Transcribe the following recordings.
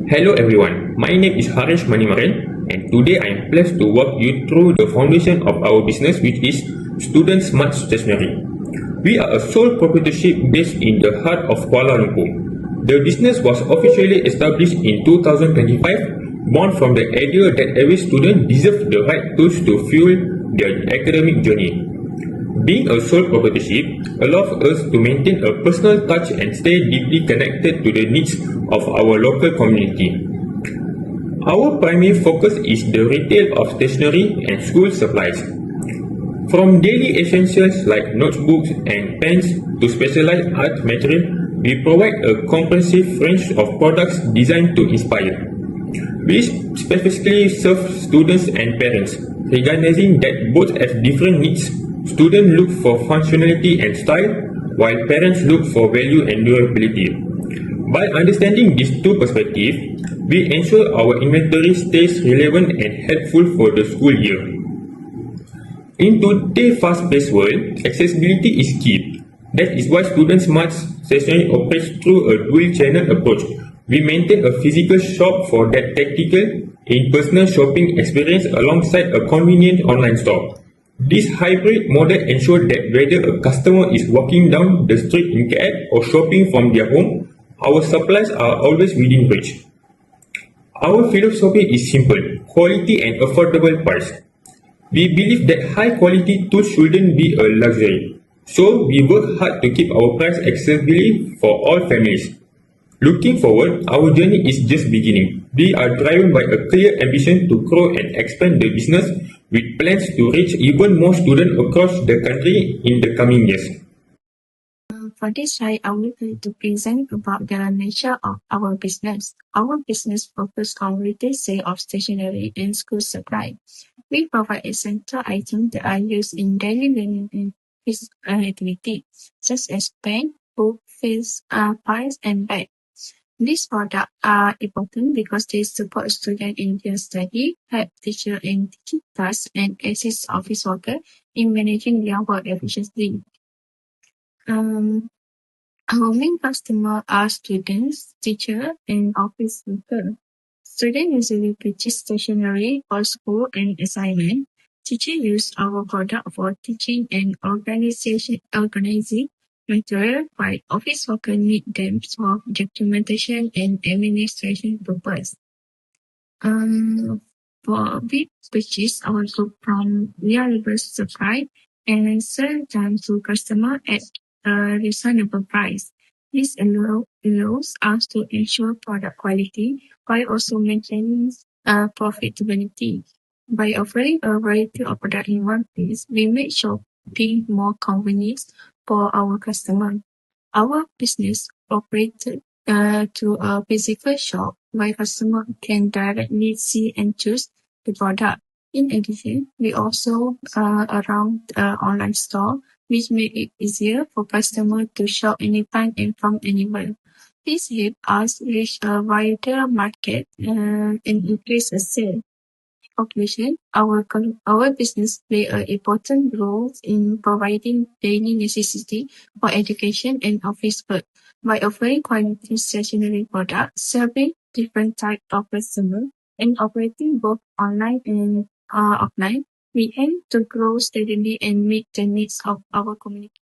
Hello everyone, my name is Harish Manimaran and today I am pleased to walk you through the foundation of our business, which is Student Smart Stationery. We are a sole proprietorship based in the heart of Kuala Lumpur. The business was officially established in 2025, born from the idea that every student deserves the right tools to fuel their academic journey. Being a sole proprietorship allows us to maintain a personal touch and stay deeply connected to the needs of our local community. Our primary focus is the retail of stationery and school supplies. From daily essentials like notebooks and pens to specialized art material, we provide a comprehensive range of products designed to inspire. We specifically serve students and parents, recognizing that both have different needs. Students look for functionality and style, while parents look for value and durability. By understanding these two perspectives, we ensure our inventory stays relevant and helpful for the school year. In today's fast-paced world, accessibility is key. That is why Student Smart Stationery operates through a dual-channel approach. We maintain a physical shop for that tactical, in-person shopping experience alongside a convenient online store. This hybrid model ensures that whether a customer is walking down the street in KL or shopping from their home, our supplies are always within reach. Our philosophy is simple: quality and affordable price. We believe that high quality tools shouldn't be a luxury, so we work hard to keep our price accessible for all families. Looking forward, our journey is just beginning. We are driven by a clear ambition to grow and expand the business with plans to reach even more students across the country in the coming years. For this slide, I would like to present about the nature of our business. Our business focuses on retail sale of stationery and school supply. We provide essential items that are used in daily learning and physical activity, such as pen, book, files, and bags. These products are important because they support students in their study, help teachers in teaching tasks, and assist office workers in managing their work efficiently. Our main customers are students, teachers, and office workers. Students usually purchase stationery for school and assignment. Teachers use our product for teaching and organizing material, while office workers need them for documentation and administration purposes. We purchase our goods from reliable supply and sell them to customers at a reasonable price. This allows us to ensure product quality while also maintaining profitability. By offering a variety of products in one place, we make shopping more convenient for our customers. Our business operated through a physical shop where customers can directly see and choose the product. In addition, we also around online store, which make it easier for customers to shop anytime and from anywhere. This helps us reach a wider market and increase the sale. Conclusion, our business play an important role in providing daily necessity for education and office work. By offering quality stationery products, serving different types of customers, and operating both online and offline, we aim to grow steadily and meet the needs of our community.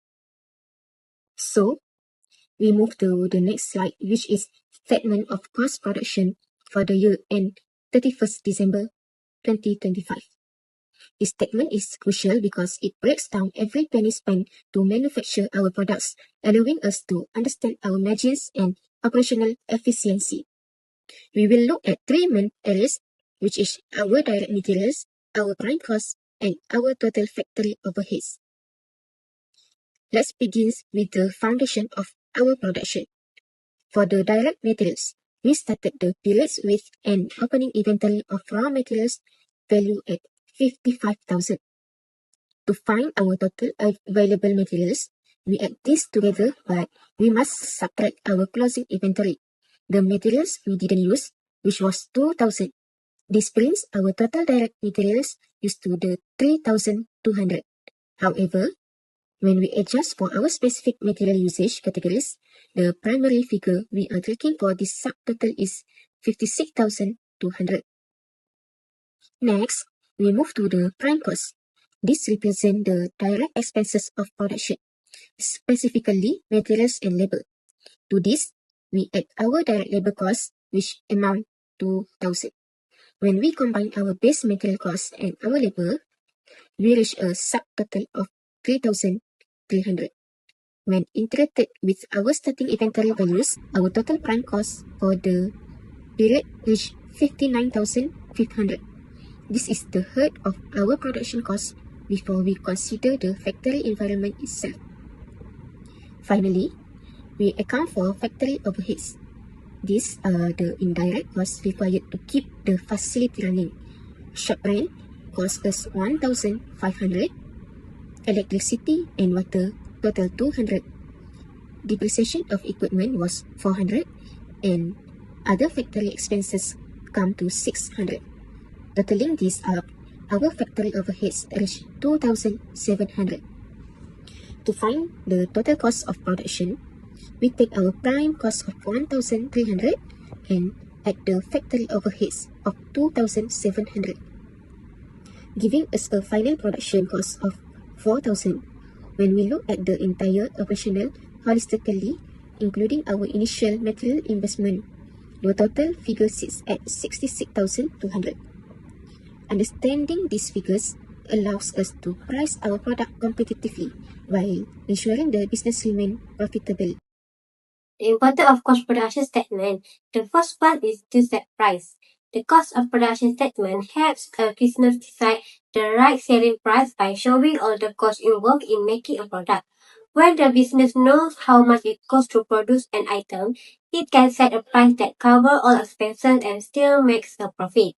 So, we move to the next slide, which is statement of cost production for the year end 31st December 2025. This statement is crucial because it breaks down every penny spent to manufacture our products, allowing us to understand our margins and operational efficiency. We will look at three main areas, which is our direct materials, our prime costs, and our total factory overheads. Let's begin with the foundation of our production. For the direct materials, we started the periods with an opening inventory of raw materials valued at 55,000. To find our total available materials, we add this together, but we must subtract our closing inventory, the materials we didn't use, which was 2,000. This brings our total direct materials used to the 3,200. However, when we adjust for our specific material usage categories, the primary figure we are looking for this subtotal is 56,200. Next, we move to the prime cost. This represents the direct expenses of production, specifically materials and labor. To this, we add our direct labor costs, which amount to 1,000. When we combine our base material costs and our labor, we reach a subtotal of 3,300. When integrated with our starting inventory values, our total prime cost for the period reached 59,500. This is the third of our production costs before we consider the factory environment itself. Finally, we account for factory overheads. These are the indirect costs required to keep the facility running. Shop rent cost us 1,500. Electricity and water total 200. Depreciation of equipment was 400, and other factory expenses come to 600. Totaling this up, our factory overheads reach 2,700. To find the total cost of production, we take our prime cost of 1,300 and add the factory overheads of 2,700, giving us a final production cost of 4,000. When we look at the entire operational holistically, including our initial material investment, the total figure sits at 66,200. Understanding these figures allows us to price our product competitively while ensuring the business remains profitable. The importance of cost production statement. The first one is to set price. The cost of production statement helps a business decide the right selling price by showing all the costs involved in making a product. When the business knows how much it costs to produce an item, it can set a price that covers all expenses and still makes a profit.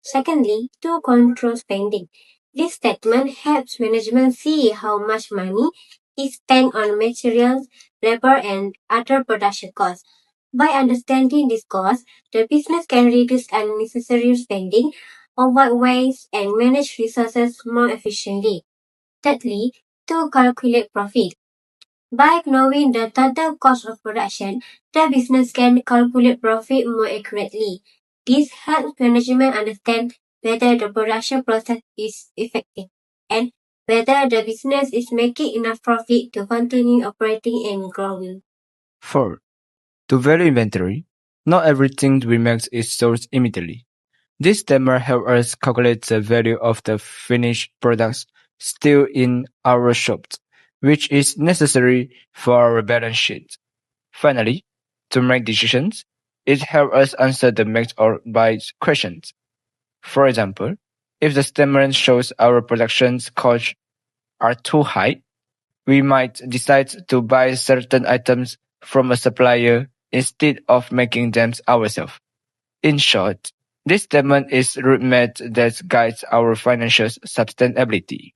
Secondly, to control spending. This statement helps management see how much money is spent on materials, labor, and other production costs. By understanding these costs, the business can reduce unnecessary spending, avoid waste, and manage resources more efficiently. Thirdly, to calculate profit. By knowing the total cost of production, the business can calculate profit more accurately. This helps management understand whether the production process is effective and whether the business is making enough profit to continue operating and growing. 4. To value inventory, not everything we make is sold immediately. This statement helps us calculate the value of the finished products still in our shops, which is necessary for our balance sheet. Finally, to make decisions, it helps us answer the make or buy questions. For example, if the statement shows our production costs are too high, we might decide to buy certain items from a supplier instead of making them ourselves. In short, this statement is a roadmap that guides our financial sustainability.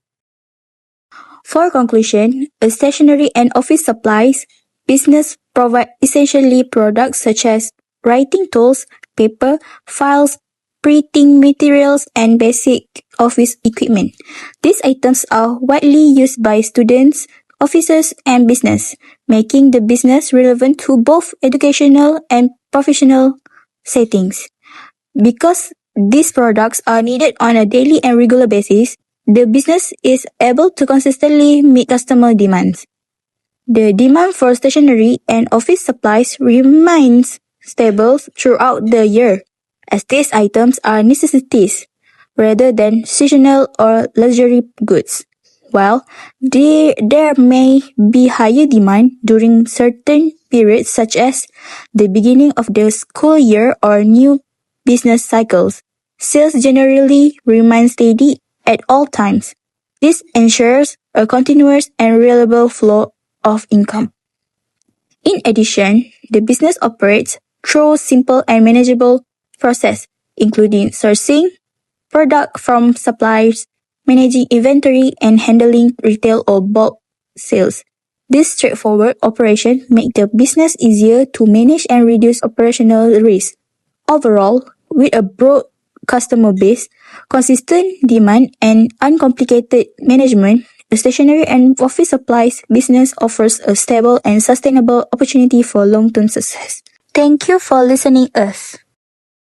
For conclusion, a stationery and office supplies business provide essentially products such as writing tools, paper, files, printing materials, and basic office equipment. These items are widely used by students, officers, and business, making the business relevant to both educational and professional settings. Because these products are needed on a daily and regular basis, the business is able to consistently meet customer demands. The demand for stationery and office supplies remains stable throughout the year, as these items are necessities rather than seasonal or luxury goods. While there may be higher demand during certain periods such as the beginning of the school year or new business cycles, sales generally remain steady at all times. This ensures a continuous and reliable flow of income. In addition, the business operates through simple and manageable process, including sourcing product from suppliers, managing inventory, and handling retail or bulk sales. This straightforward operation make the business easier to manage and reduce operational risk. Overall, with a broad customer base, consistent demand, and uncomplicated management, the stationery and office supplies business offers a stable and sustainable opportunity for long-term success. Thank you for listening us.